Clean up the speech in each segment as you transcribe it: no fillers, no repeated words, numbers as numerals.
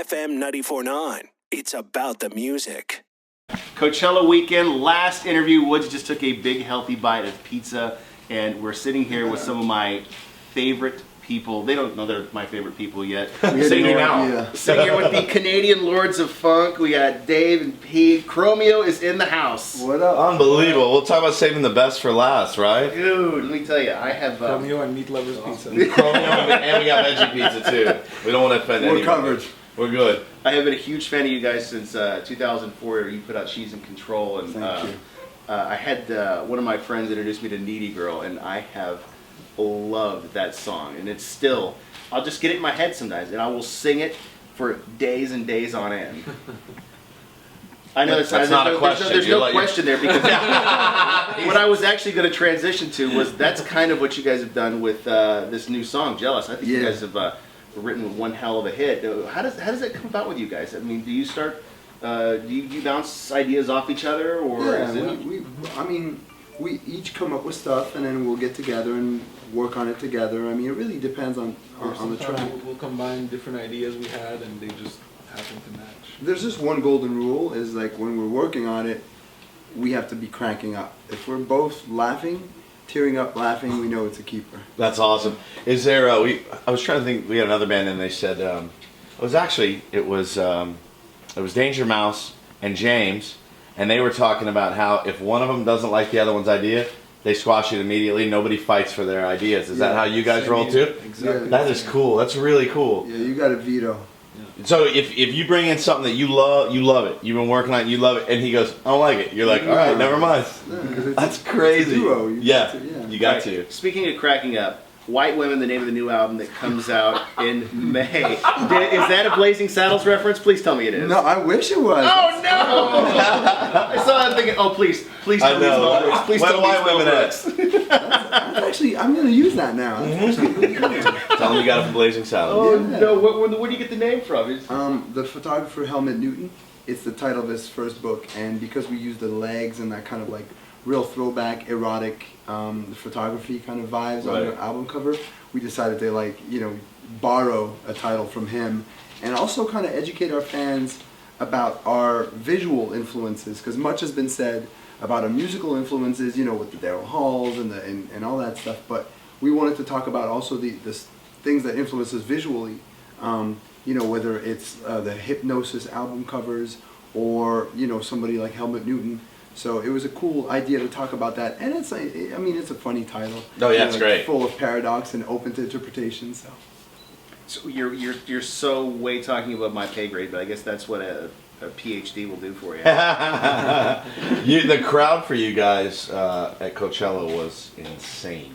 FM 94.9. It's about the music. Coachella weekend, last interview. Woods just took a big healthy bite of pizza, and we're sitting here with some of my favorite people. They don't know they're my favorite people yet. Sitting here with the Canadian Lords of Funk. We got Dave and Pete. Chromeo is in the house. What up? Unbelievable. We'll talk about saving the best for last, right? Dude, let me tell you, I have Chromeo and Meat Lovers Pizza. Chromeo and we got veggie pizza too. We don't want to offend anyone. We're covered. We're good. I have been a huge fan of you guys since 2004. You put out She's in Control, and I had one of my friends introduce me to Needy Girl, and I have loved that song. And it's still, I'll just get it in my head sometimes, and I will sing it for days and days on end. I know that's not a question. There's no question there, because what I was actually going to transition to was that's kind of what you guys have done with this new song, Jealous. I think you guys have written one hell of a hit. How does that come about with you guys? I mean, do you start, do you bounce ideas off each other, or is it... we each come up with stuff, and then we'll get together and work on it together. I mean, it really depends on the track. We'll combine different ideas we had, and they just happen to match. There's just one golden rule, is like when we're working on it, we have to be cranking up. If we're both laughing, tearing up, laughing, we know it's a keeper. That's awesome. Is there? I was trying to think. We had another band, and they said it was Danger Mouse and James, and they were talking about how if one of them doesn't like the other one's idea, they squash it immediately. Nobody fights for their ideas. Is that how you guys roll too? Exactly. Yeah, that is cool. That's really cool. Yeah, you got a veto. So if you bring in something that you love it. You've been working on it, you love it, and he goes, I don't like it. You're like, all right, never mind. That's crazy. It's a duo. You got to. Speaking of cracking up, White Women, the name of the new album that comes out in May. Is that a Blazing Saddles reference? Please tell me it is. No, I wish it was. Oh no! I saw that thinking, oh please tell me it's Mel Brooks. Please tell me it's Mel Brooks. That's actually, I'm going to use that now. Tell him you got it from Blazing Saddles. Oh no, where do you get the name from? The photographer Helmut Newton, it's the title of his first book, and because we use the legs and that kind of like real throwback, erotic photography kind of vibes on the album cover, we decided to borrow a title from him, and also kind of educate our fans about our visual influences, because much has been said about our musical influences, with the Daryl Halls and all that stuff, but we wanted to talk about also the things that influence us visually, whether it's the Hypnosis album covers or somebody like Helmut Newton. So it was a cool idea to talk about that, and it's a funny title. Oh yeah, it's great. Full of paradox and open to interpretation. So you're so way talking about my pay grade, but I guess that's what a PhD will do for you. The crowd for you guys at Coachella was insane.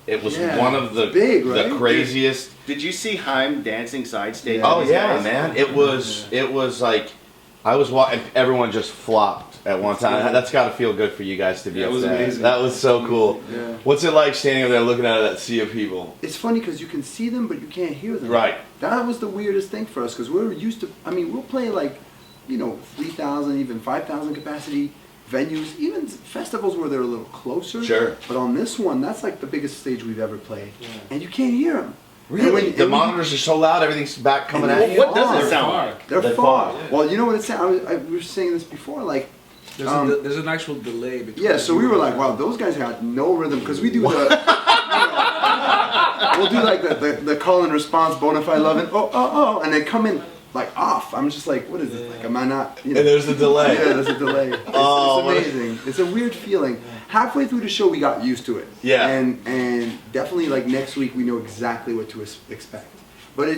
It was one of the the craziest. Did you see Haim dancing side stage? Oh yeah, man! It was like I was watching. Everyone just flopped at one time. That's got to feel good for you guys to be up there. Amazing. That was so cool. Yeah. What's it like standing up there looking at that sea of people? It's funny because you can see them, but you can't hear them. Right. That was the weirdest thing for us, because we're used to. We'll play 3,000, even 5,000 capacity venues, even festivals where they're a little closer. Sure. But on this one, that's like the biggest stage we've ever played, and you can't hear them. Really? The monitors are so loud, everything's back coming at you? What does it sound like? They're far. Yeah. Well, you know what it sounds like? We were saying this before, there's an actual delay between. Yeah, so we were like, wow, those guys got no rhythm, because we do the... we'll do like the call and response, bonafide loving, oh, and they come in like off. I'm just like, what is this? Like, am I not... And there's a delay. Yeah, there's a delay. It's amazing. It's a weird feeling. Halfway through the show, we got used to it. Yeah. And definitely next week, we know exactly what to expect. But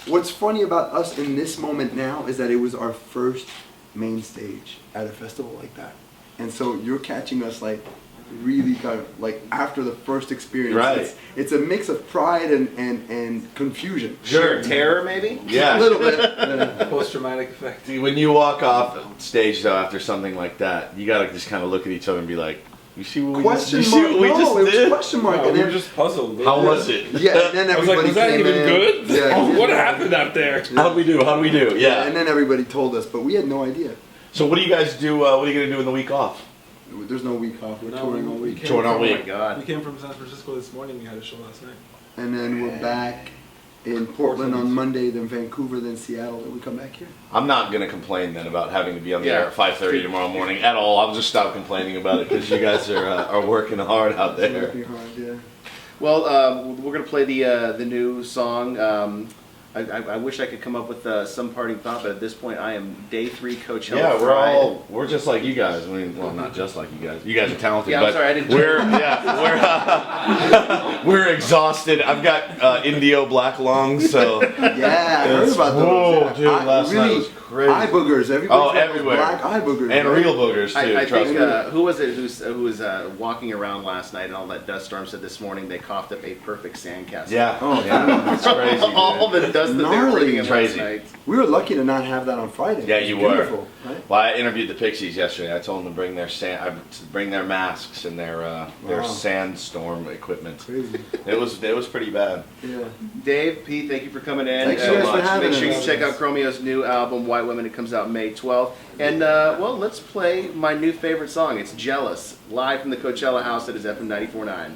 what's funny about us in this moment now is that it was our first main stage at a festival like that. And so you're catching us really kind of after the first experience. Right. It's a mix of pride and confusion. Sure. Terror maybe? Yeah. A little bit. Post-traumatic effect. When you walk off stage though after something like that, you gotta just kind of look at each other and be like, you see what we question just, mark? it was question mark. No, and we then, were just puzzled. How was it? Yeah, and then everybody was that came even in. good? Yeah, What happened out there? How'd we do? Yeah. And then everybody told us, but we had no idea. So what do you guys do? What are you gonna do in the week off? There's no week off. We're touring all week. Touring all week. Oh my God. We came from San Francisco this morning. We had a show last night. And then we're back in Portland on Monday, then Vancouver, then Seattle, then we come back here. I'm not going to complain then about having to be on the air at Yeah. 5:30 tomorrow morning at all. I'll just stop complaining about it because you guys are working hard out there. Working hard, yeah. Well, we're gonna play the new song. I wish I could come up with some parting thought, but at this point, I am day 3 Coachella. Yeah, we're just like you guys. I mean, well, not just like you guys. You guys are talented, Yeah, I'm but sorry, I didn't- we're exhausted. I've got Indio black lungs, so Yeah, I heard about those. Whoa, yeah. dude, last night was crazy. Eye boogers. Everybody's Oh, got those everywhere. black eye boogers. and right? real boogers too. I trust think me. who was it who was walking around last night and all that dust storm said this morning they coughed up a perfect sandcastle. Yeah, Oh, yeah, it's crazy. Dude. all the dust that they were Gnarly. bringing in last Crazy. night. We were lucky to not have that on Friday. Yeah, It was you were. beautiful, right? Well, I interviewed the Pixies yesterday. I told them to bring bring their masks and their Wow. sandstorm equipment. Crazy. It was pretty bad. Yeah. Dave, Pete, thank you for coming in. Thanks so much for having Make sure you us. check out Chromeo's new album, White Women. It comes out May 12th. And, well, let's play my new favorite song. It's Jealous, live from the Coachella house at FM 94.9.